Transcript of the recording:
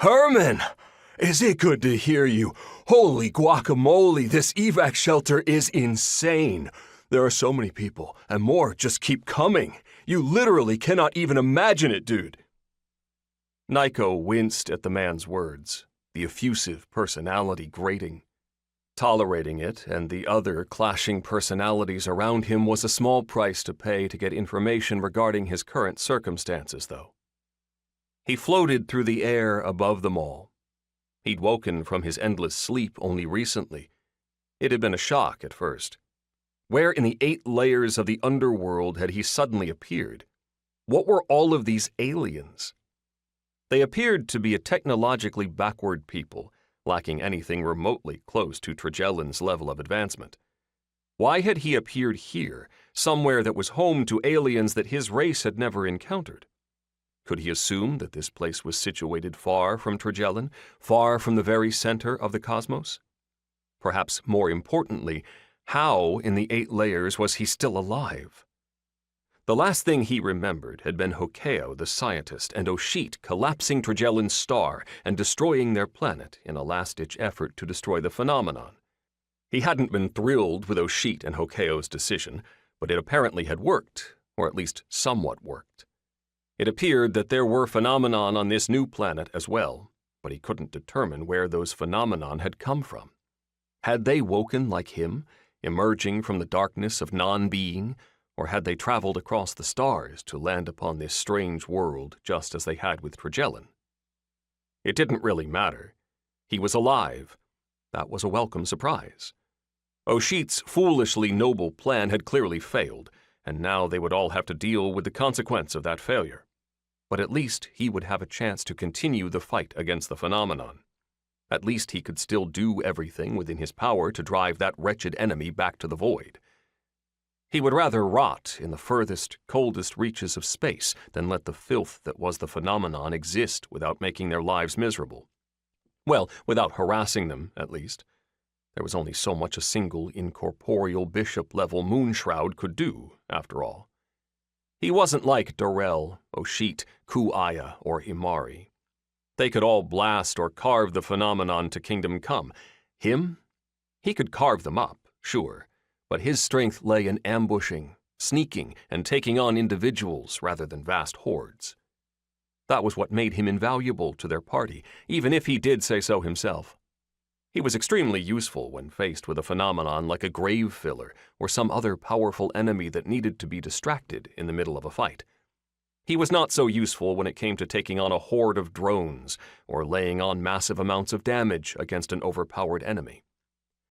Herman! Is it good to hear you? Holy guacamole, this evac shelter is insane. There are so many people, and more just keep coming. You literally cannot even imagine it, dude. Nico winced at the man's words, the effusive personality grating. Tolerating it and the other clashing personalities around him was a small price to pay to get information regarding his current circumstances, though. He floated through the air above them all. He'd woken from his endless sleep only recently. It had been a shock at first. Where in the 8 layers of the underworld had he suddenly appeared? What were all of these aliens? They appeared to be a technologically backward people, lacking anything remotely close to Trigellin's level of advancement. Why had he appeared here, somewhere that was home to aliens that his race had never encountered? Could he assume that this place was situated far from Trigellin, far from the very center of the cosmos? Perhaps more importantly, how in the 8 layers was he still alive? The last thing he remembered had been Hokeo the scientist and Ohshiet collapsing Trigellin's star and destroying their planet in a last-ditch effort to destroy the phenomenon. He hadn't been thrilled with Ohshiet and Hokeo's decision, but it apparently had worked, or at least somewhat worked. It appeared that there were phenomenon on this new planet as well, but he couldn't determine where those phenomenon had come from. Had they woken like him, emerging from the darkness of non-being, or had they traveled across the stars to land upon this strange world just as they had with Trigellin? It didn't really matter. He was alive. That was a welcome surprise. Ohshiet's foolishly noble plan had clearly failed, and now they would all have to deal with the consequence of that failure. But at least he would have a chance to continue the fight against the phenomenon. At least he could still do everything within his power to drive that wretched enemy back to the void. He would rather rot in the furthest, coldest reaches of space than let the filth that was the phenomenon exist without making their lives miserable. Well, without harassing them, at least. There was only so much a single incorporeal bishop-level moonshroud could do, after all. He wasn't like Dorel, Ohshiet, Ku-Aya, or Imari. They could all blast or carve the phenomenon to kingdom come. Him? He could carve them up, sure, but his strength lay in ambushing, sneaking, and taking on individuals rather than vast hordes. That was what made him invaluable to their party, even if he did say so himself. He was extremely useful when faced with a phenomenon like a grave filler or some other powerful enemy that needed to be distracted in the middle of a fight. He was not so useful when it came to taking on a horde of drones or laying on massive amounts of damage against an overpowered enemy.